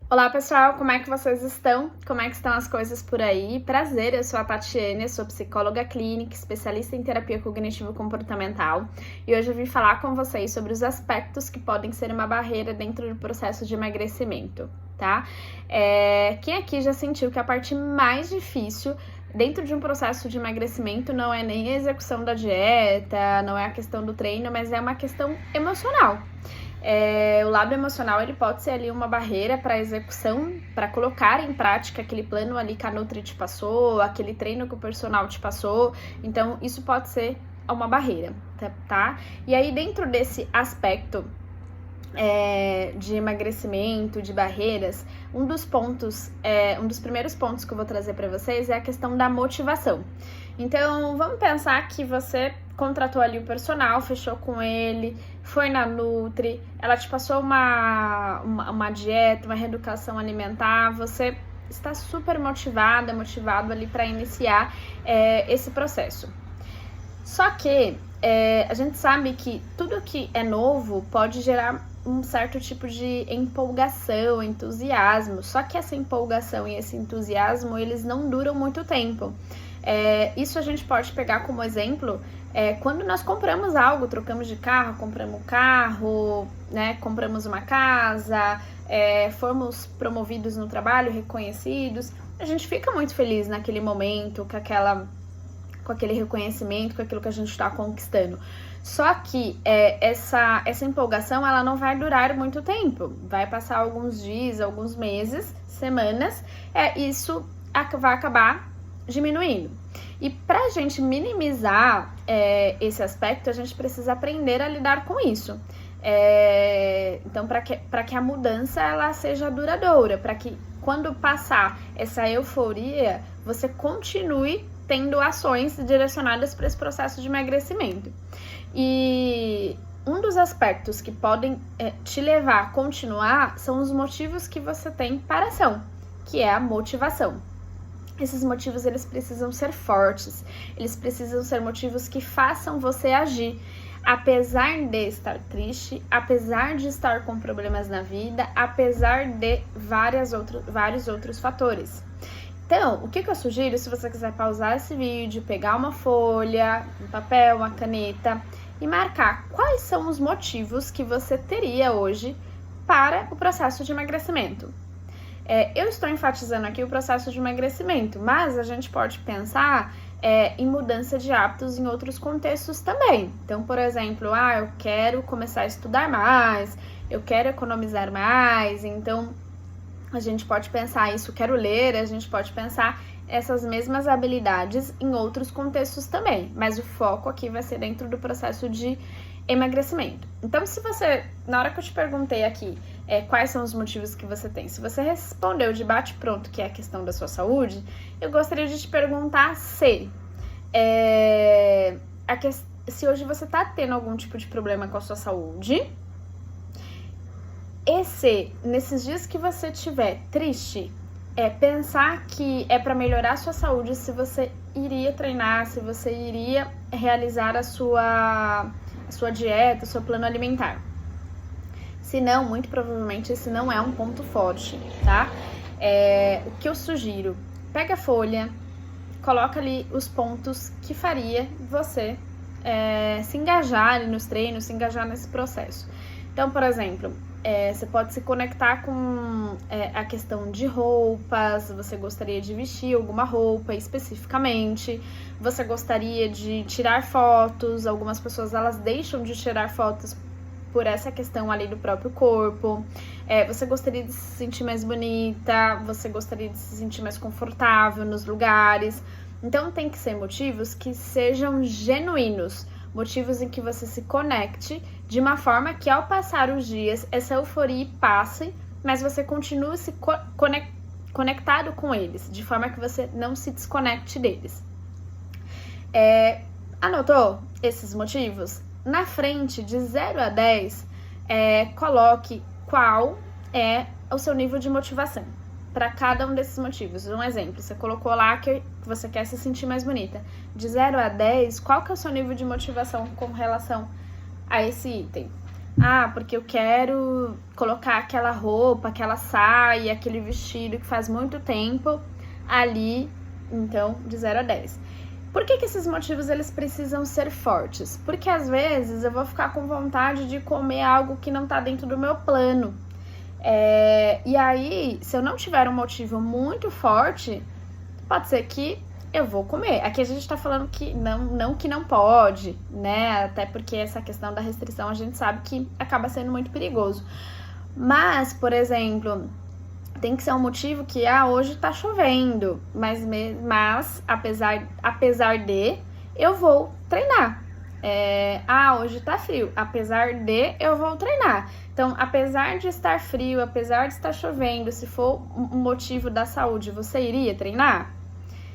Olá pessoal, como é que vocês estão? Como é que estão as coisas por aí? Prazer, eu sou a Tatiane, eu sou psicóloga clínica, especialista em terapia cognitivo-comportamental e hoje eu vim falar com vocês sobre os aspectos que podem ser uma barreira dentro do processo de emagrecimento, tá? Quem aqui já sentiu que a parte mais difícil dentro de um processo de emagrecimento não é nem a execução da dieta, não é a questão do treino, mas é uma questão emocional. O lado emocional ele pode ser ali uma barreira para a execução, para colocar em prática aquele plano ali que a Nutri te passou, aquele treino que o personal te passou. Então, isso pode ser uma barreira, tá? E aí, dentro desse aspecto de emagrecimento, de barreiras, um dos primeiros pontos que eu vou trazer para vocês é a questão da motivação. Então, vamos pensar que você contratou ali o personal, fechou com ele, foi na Nutri, ela te passou uma dieta, uma reeducação alimentar, você está super motivado ali para iniciar esse processo. Só que a gente sabe que tudo que é novo pode gerar um certo tipo de empolgação, entusiasmo, só que essa empolgação e esse entusiasmo, eles não duram muito tempo. Isso a gente pode pegar como exemplo quando nós compramos algo, trocamos de carro, compramos um carro, né, compramos uma casa, fomos promovidos no trabalho, reconhecidos, a gente fica muito feliz naquele momento, com aquele reconhecimento, com aquilo que a gente está conquistando. Só que essa empolgação, ela não vai durar muito tempo, vai passar alguns dias, alguns meses, semanas, isso vai acabar diminuindo. E para a gente minimizar esse aspecto, a gente precisa aprender a lidar com isso. Então, para que a mudança ela seja duradoura, para que quando passar essa euforia, você continue tendo ações direcionadas para esse processo de emagrecimento. E um dos aspectos que podem te levar a continuar são os motivos que você tem para a ação, que é a motivação. Esses motivos, eles precisam ser fortes, eles precisam ser motivos que façam você agir, apesar de estar triste, apesar de estar com problemas na vida, apesar de vários outros fatores. Então, o que eu sugiro, se você quiser pausar esse vídeo, pegar uma folha, um papel, uma caneta e marcar quais são os motivos que você teria hoje para o processo de emagrecimento. Eu estou enfatizando aqui o processo de emagrecimento, mas a gente pode pensar em mudança de hábitos em outros contextos também. Então, por exemplo, eu quero começar a estudar mais, eu quero economizar mais, então a gente pode pensar isso, quero ler, a gente pode pensar essas mesmas habilidades em outros contextos também, mas o foco aqui vai ser dentro do processo de emagrecimento. Então, se você, na hora que eu te perguntei aqui quais são os motivos que você tem, se você respondeu de bate-pronto que é a questão da sua saúde, eu gostaria de te perguntar se hoje você está tendo algum tipo de problema com a sua saúde, e se nesses dias que você estiver triste, pensar que é para melhorar a sua saúde, se você iria treinar, se você iria realizar a sua dieta, o seu plano alimentar. Se não, muito provavelmente esse não é um ponto forte, tá? O que eu sugiro, pega a folha, coloca ali os pontos que faria você se engajar ali nos treinos, se engajar nesse processo. Então, por exemplo, você pode se conectar com a questão de roupas, você gostaria de vestir alguma roupa especificamente, você gostaria de tirar fotos, algumas pessoas elas deixam de tirar fotos por essa questão ali do próprio corpo, você gostaria de se sentir mais bonita, você gostaria de se sentir mais confortável nos lugares, então tem que ser motivos que sejam genuínos, motivos em que você se conecte de uma forma que ao passar os dias, essa euforia passe, mas você continue se conectado com eles, de forma que você não se desconecte deles. Anotou esses motivos? Na frente, de 0 a 10, coloque qual é o seu nível de motivação para cada um desses motivos. Um exemplo, você colocou lá que você quer se sentir mais bonita. De 0 a 10, qual que é o seu nível de motivação com relação a esse item? Ah, porque eu quero colocar aquela roupa, aquela saia, aquele vestido que faz muito tempo ali, então, de 0 a 10. Por que esses motivos eles precisam ser fortes? Porque às vezes eu vou ficar com vontade de comer algo que não tá dentro do meu plano. E aí, se eu não tiver um motivo muito forte, pode ser que eu vou comer. Aqui a gente tá falando que não pode, né? Até porque essa questão da restrição a gente sabe que acaba sendo muito perigoso. Mas, por exemplo, tem que ser um motivo que, hoje tá chovendo, mas apesar de, eu vou treinar. Hoje tá frio, apesar de, eu vou treinar. Então, apesar de estar frio, apesar de estar chovendo, se for um motivo da saúde, você iria treinar?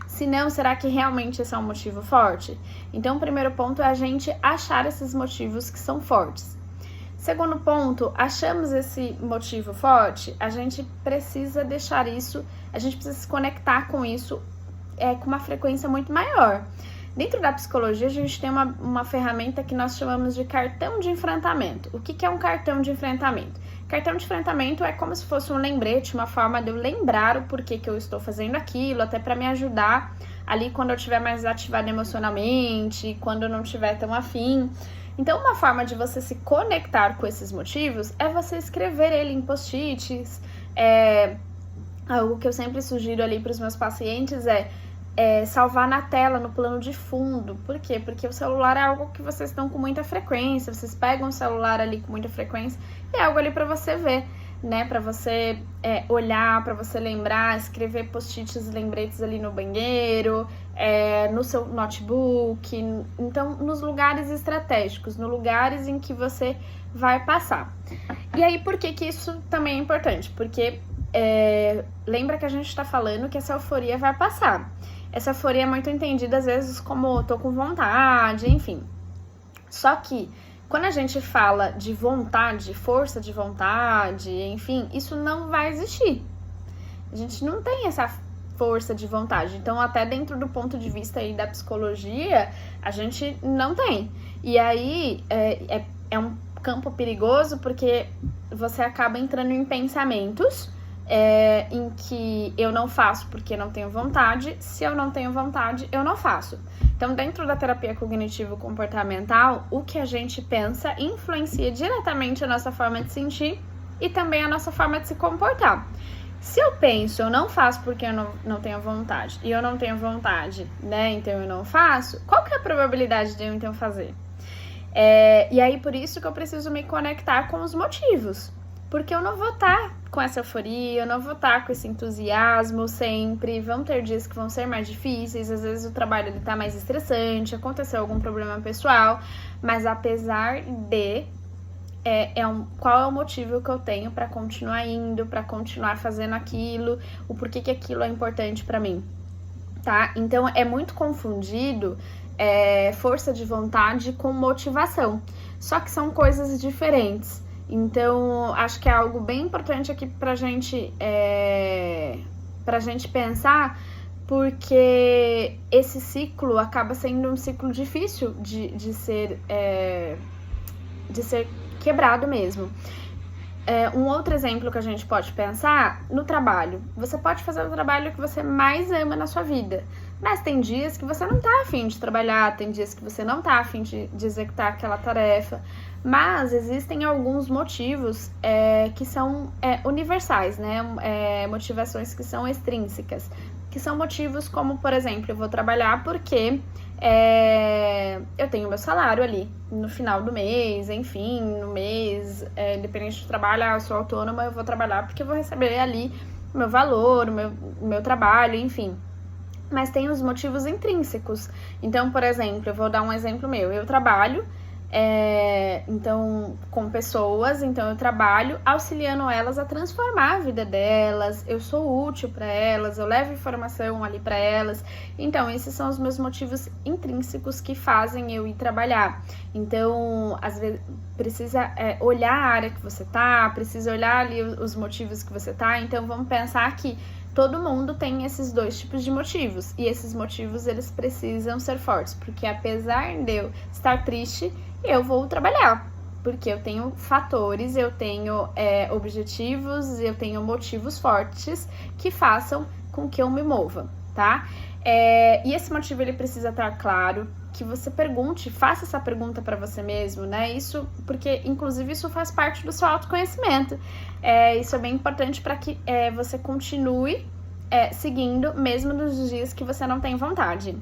Se não, será que realmente esse é um motivo forte? Então, o primeiro ponto é a gente achar esses motivos que são fortes. Segundo ponto, achamos esse motivo forte, a gente precisa deixar isso, a gente precisa se conectar com isso com uma frequência muito maior. Dentro da psicologia, a gente tem uma ferramenta que nós chamamos de cartão de enfrentamento. O que é um cartão de enfrentamento? Cartão de enfrentamento é como se fosse um lembrete, uma forma de eu lembrar o porquê que eu estou fazendo aquilo, até para me ajudar ali quando eu estiver mais ativada emocionalmente, quando eu não estiver tão afim. Então, uma forma de você se conectar com esses motivos é você escrever ele em post-its. Algo que eu sempre sugiro ali para os meus pacientes salvar na tela, no plano de fundo. Por quê? Porque o celular é algo que vocês estão com muita frequência, vocês pegam o celular ali com muita frequência, e é algo ali para você ver, né? Para você olhar, para você lembrar, escrever post-its, lembretes ali no banheiro, no seu notebook, então nos lugares estratégicos, nos lugares em que você vai passar. E aí, por que isso também é importante? Porque lembra que a gente está falando que essa euforia vai passar. Essa euforia é muito entendida às vezes como tô com vontade, enfim. Só que quando a gente fala de vontade, força de vontade, enfim, isso não vai existir. A gente não tem essa força de vontade. Então, até dentro do ponto de vista aí da psicologia, a gente não tem. E aí, é um campo perigoso porque você acaba entrando em pensamentos em que eu não faço porque não tenho vontade. Se eu não tenho vontade, eu não faço. Então, dentro da terapia cognitivo-comportamental, o que a gente pensa influencia diretamente a nossa forma de sentir e também a nossa forma de se comportar. Se eu penso, eu não faço porque eu não tenho vontade, e eu não tenho vontade, né, então eu não faço, qual que é a probabilidade de eu então fazer? E aí, por isso que eu preciso me conectar com os motivos, porque eu não vou estar com essa euforia, eu não vou estar com esse entusiasmo sempre, vão ter dias que vão ser mais difíceis, às vezes o trabalho está mais estressante, aconteceu algum problema pessoal, mas apesar de... qual é o motivo que eu tenho para continuar indo, para continuar fazendo aquilo, o porquê que aquilo é importante para mim, tá? Então, é muito confundido força de vontade com motivação, só que são coisas diferentes. Então, acho que é algo bem importante aqui pra gente pensar, porque esse ciclo acaba sendo um ciclo difícil de ser quebrado mesmo. Um outro exemplo que a gente pode pensar no trabalho. Você pode fazer o trabalho que você mais ama na sua vida, mas tem dias que você não tá afim de trabalhar, tem dias que você não tá afim de executar aquela tarefa, mas existem alguns motivos que são universais, né? Motivações que são extrínsecas, que são motivos como, por exemplo, eu vou trabalhar porque eu tenho meu salário ali no final do mês, enfim, no mês, independente do trabalho, eu sou autônoma, eu vou trabalhar porque eu vou receber ali o meu valor, o meu trabalho, enfim. Mas tem os motivos intrínsecos. Então, por exemplo, eu vou dar um exemplo meu, eu trabalho então com pessoas, então eu trabalho auxiliando elas a transformar a vida delas, eu sou útil para elas, eu levo informação ali para elas. Então esses são os meus motivos intrínsecos que fazem eu ir trabalhar. Então às vezes precisa olhar a área que você tá, precisa olhar ali os motivos que você tá. Então vamos pensar que todo mundo tem esses dois tipos de motivos, e esses motivos eles precisam ser fortes, porque apesar de eu estar triste, eu vou trabalhar. porque eu tenho fatores, eu tenho objetivos, eu tenho motivos fortes que façam com que eu me mova, tá? E esse motivo ele precisa estar claro, que você pergunte, faça essa pergunta para você mesmo, né? Isso, porque inclusive isso faz parte do seu autoconhecimento. Isso é bem importante para que você continue seguindo, mesmo nos dias que você não tem vontade.